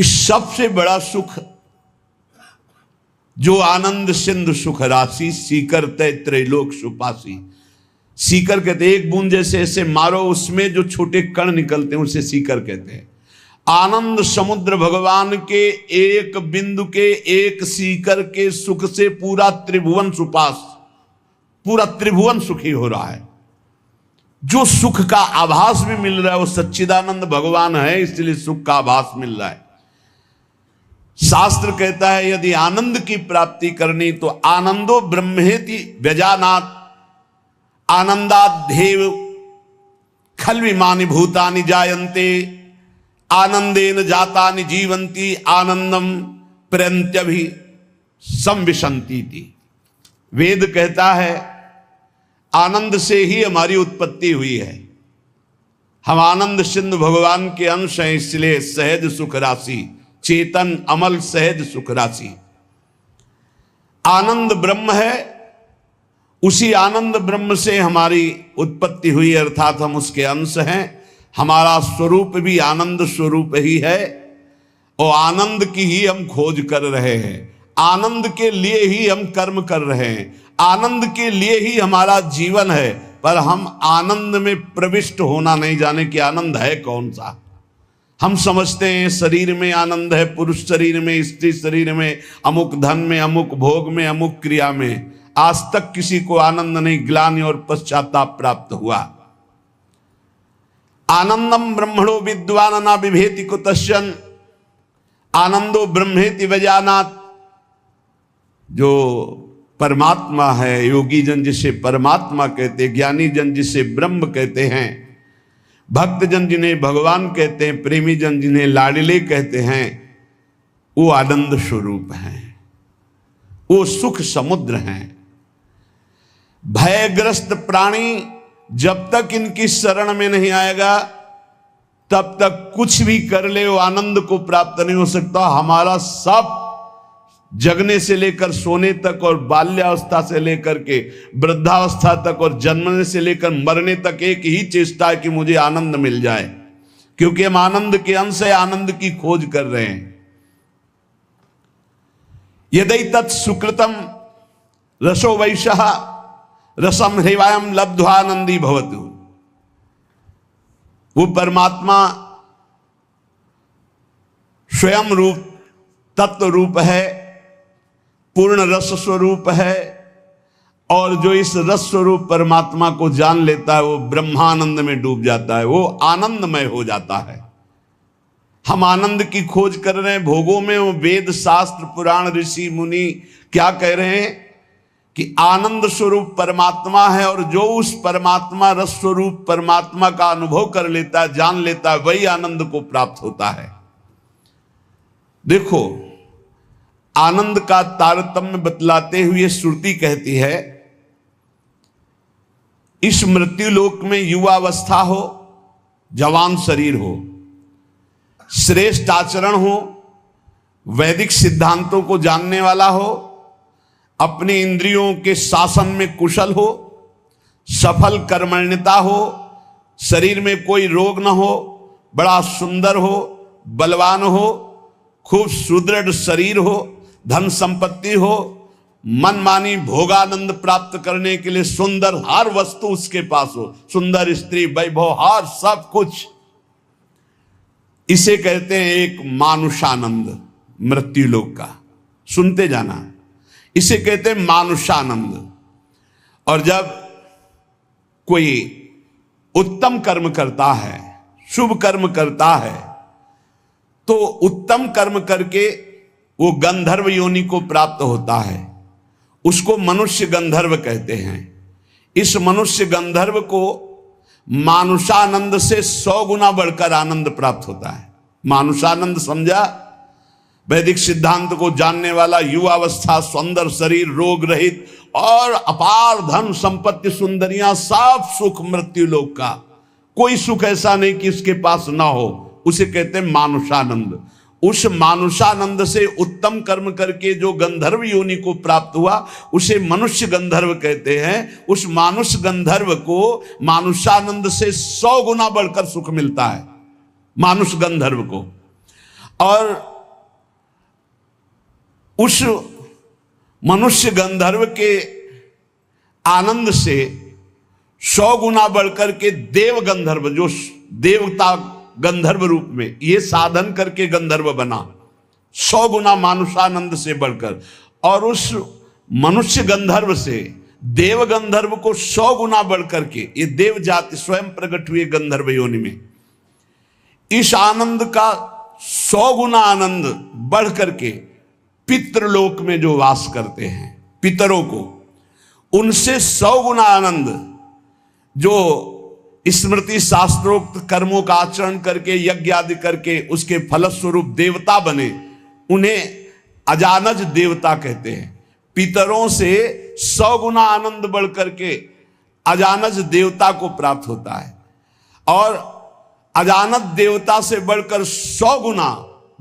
कि सबसे बड़ा सुख जो आनंद सिंधु सुख राशि, सीकर तय त्रैलोक सुपासी। सीकर कहते हैं एक बूंद जैसे ऐसे मारो उसमें जो छोटे कण निकलते हैं उसे सीकर कहते हैं। आनंद समुद्र भगवान के एक बिंदु के, एक सीकर के सुख से पूरा त्रिभुवन सुपास, पूरा त्रिभुवन सुखी हो रहा है। जो सुख का आभास भी मिल रहा है वो सच्चिदानंद भगवान है, इसलिए सुख का आभास मिल रहा है। शास्त्र कहता है यदि आनंद की प्राप्ति करनी तो आनंदो ब्रह्मेति व्यजानात् आनंदाद्धेव खल्विमानि भूतानि जायन्ते आनंदेन जातानि जीवन्ति आनंदम प्रयन्त्यभि संविशन्ति। वेद कहता है आनंद से ही हमारी उत्पत्ति हुई है। हम आनंद सिंधु भगवान के अंश हैं, इसलिए सहज सुख राशि, चेतन अमल सहज सुख राशि। आनंद ब्रह्म है, उसी आनंद ब्रह्म से हमारी उत्पत्ति हुई, अर्थात हम उसके अंश हैं। हमारा स्वरूप भी आनंद स्वरूप ही है और आनंद की ही हम खोज कर रहे हैं। आनंद के लिए ही हम कर्म कर रहे हैं, आनंद के लिए ही हमारा जीवन है। पर हम आनंद में प्रविष्ट होना नहीं जाने कि आनंद है कौन सा। हम समझते हैं शरीर में आनंद है, पुरुष शरीर में, स्त्री शरीर में, अमुक धन में, अमुक भोग में, अमुक क्रिया में। आज तक किसी को आनंद नहीं, ग्लानि और पश्चाताप प्राप्त हुआ। आनंदम ब्रह्मणो विद्वान न बिभेति कुतश्चन आनंदो ब्रह्मेति वजानात्। जो परमात्मा है, योगी जन जिसे परमात्मा कहते, ज्ञानी जन जिसे ब्रह्म कहते हैं, भक्त जन जिन्हें भगवान कहते हैं, प्रेमी जन जिन्हें लाडले कहते हैं, वो आनंद स्वरूप हैं, वो सुख समुद्र हैं। भयग्रस्त प्राणी जब तक इनकी शरण में नहीं आएगा तब तक कुछ भी कर ले वो आनंद को प्राप्त नहीं हो सकता। हमारा सब जगने से लेकर सोने तक और बाल्यावस्था से लेकर के वृद्धावस्था तक और जन्मने से लेकर मरने तक एक ही चेष्टा है कि मुझे आनंद मिल जाए, क्योंकि हम आनंद के अंश है, आनंद की खोज कर रहे हैं। यदि तत् सुकृतम रसो वैशः रसम हृवायम लब्ध्वानंदी भवतु। वो परमात्मा स्वयं रूप तत्व रूप है, पूर्ण रस स्वरूप है, और जो इस रस स्वरूप परमात्मा को जान लेता है वो ब्रह्मानंद में डूब जाता है, वो आनंदमय हो जाता है। हम आनंद की खोज कर रहे हैं भोगों में। वो वेद शास्त्र पुराण ऋषि मुनि क्या कह रहे हैं कि आनंद स्वरूप परमात्मा है, और जो उस परमात्मा रस स्वरूप परमात्मा का अनुभव कर लेता है, जान लेता है, वही आनंद को प्राप्त होता है। देखो, आनंद का तारतम्य बतलाते हुए श्रुति कहती है इस मृत्यु लोक में युवावस्था हो, जवान शरीर हो, श्रेष्ठ आचरण हो, वैदिक सिद्धांतों को जानने वाला हो, अपने इंद्रियों के शासन में कुशल हो, सफल कर्मण्यता हो, शरीर में कोई रोग न हो, बड़ा सुंदर हो, बलवान हो, खूब सुदृढ़ शरीर हो, धन संपत्ति हो, मनमानी भोगानंद प्राप्त करने के लिए सुंदर हर वस्तु उसके पास हो, सुंदर स्त्री, वैभव, हर सब कुछ। इसे कहते हैं एक मानुषानंद, मृत्यु लोक का। सुनते जाना, इसे कहते हैं मानुषानंद। और जब कोई उत्तम कर्म करता है, शुभ कर्म करता है, तो उत्तम कर्म करके वो गंधर्व योनि को प्राप्त होता है, उसको मनुष्य गंधर्व कहते हैं। इस मनुष्य गंधर्व को मानुषानंद से 100 गुना बढ़कर आनंद प्राप्त होता है। मानुषानंद समझा? वैदिक सिद्धांत को जानने वाला, युवावस्था, सुंदर शरीर, रोग रहित और अपार धन संपत्ति, सुंदरियां, सब सुख मृत्यु लोक का। कोई सुख ऐसा नहीं कि उसके पास ना हो, उसे कहते हैं मानुषानंद। उस मानुषानंद से उत्तम कर्म करके जो गंधर्व योनि को प्राप्त हुआ उसे मनुष्य गंधर्व कहते हैं। उस मानुष गंधर्व को मानुषानंद से 100 गुना बढ़कर सुख मिलता है, मानुष गंधर्व को। और उस मनुष्य गंधर्व के आनंद से 100 गुना बढ़कर के देव गंधर्व, जो देवता गंधर्व रूप में ये साधन करके गंधर्व बना, 100 गुना मानुषानंद से बढ़कर, और उस मनुष्य गंधर्व से देव गंधर्व को 100 गुना बढ़कर के ये देव जाति स्वयं प्रकट हुए गंधर्व योनि में। इस आनंद का 100 गुना आनंद बढ़ करके पितृलोक में जो वास करते हैं, पितरों को, उनसे 100 गुना आनंद जो स्मृति शास्त्रोक्त कर्मों का आचरण करके यज्ञ आदि करके उसके फलस्वरूप देवता बने, उन्हें अजानज देवता कहते हैं। पितरों से 100 गुना आनंद बढ़ करके अजानज देवता को प्राप्त होता है, और अजानज देवता से बढ़कर 100 गुना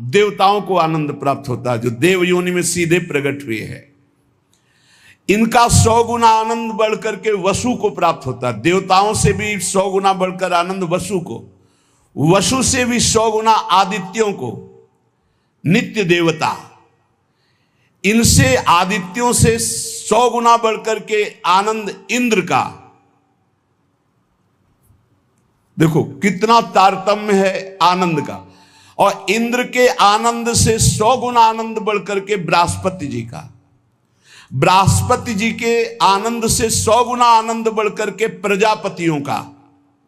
देवताओं को आनंद प्राप्त होता है, जो देव योनि में सीधे प्रकट हुए हैं। इनका 100 गुना आनंद बढ़ करके वसु को प्राप्त होता है। देवताओं से भी 100 गुना बढ़कर आनंद वसु को, वसु से भी 100 गुना आदित्यों को, नित्य देवता, इनसे आदित्यों से 100 गुना बढ़कर के आनंद इंद्र का। देखो कितना तारतम्य है आनंद का। और इंद्र के आनंद से 100 गुना आनंद बढ़कर के बृहस्पति जी का, बृहस्पति जी के आनंद से 100 गुना आनंद बढ़कर के प्रजापतियों का,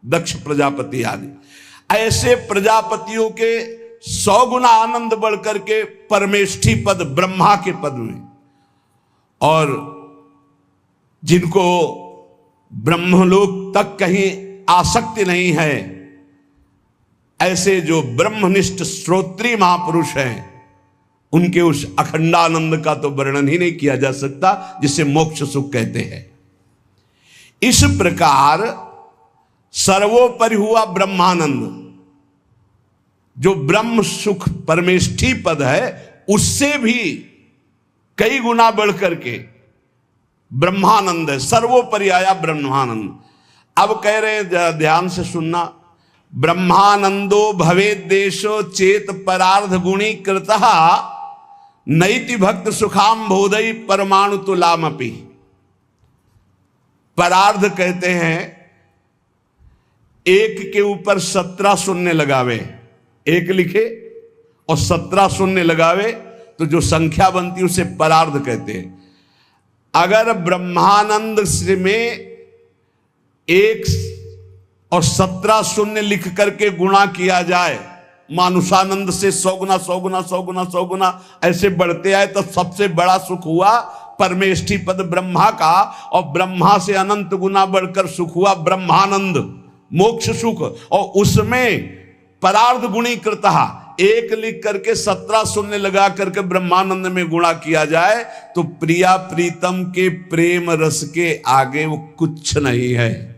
दक्ष प्रजापति आदि, ऐसे प्रजापतियों के 100 गुना आनंद बढ़कर के परमेष्ठी पद ब्रह्मा के पद में, और जिनको ब्रह्मलोक तक कहीं आसक्ति नहीं है, ऐसे जो ब्रह्मनिष्ठ श्रोत्री महापुरुष हैं, उनके उस अखंडानंद का तो वर्णन ही नहीं किया जा सकता, जिसे मोक्ष सुख कहते हैं। इस प्रकार सर्वोपरि हुआ ब्रह्मानंद, जो ब्रह्म सुख परमेष्ठी पद है, उससे भी कई गुना बढ़ करके ब्रह्मानंद है, सर्वोपरि आया ब्रह्मानंद। अब कह रहे हैं, ध्यान से सुनना, ब्रह्मानंदो भवेद देशो चेत परार्ध गुणी कृतः नैति भक्त सुखाम बोधई परमाणु तुलामपि। परार्ध कहते हैं एक के ऊपर 17 शून्य लगावे, एक लिखे और 17 शून्य लगावे तो जो संख्या बनती है उसे परार्ध कहते हैं। अगर ब्रह्मानंद में 1 और 17 शून्य लिख करके गुणा किया जाए, मानुषानंद से 100 गुना 100 गुना 100 गुना 100 गुना ऐसे बढ़ते आए, तो सबसे बड़ा सुख हुआ परमेष्ठी पद ब्रह्मा का, और ब्रह्मा से अनंत गुना बढ़कर सुख हुआ ब्रह्मानंद, मोक्ष सुख। और उसमें परार्ध गुणी कृतः, 1 लिख करके 17 शून्य लगा करके ब्रह्मानंद में गुणा किया जाए, तो प्रिया प्रीतम के प्रेम रस के आगे वो कुछ नहीं है।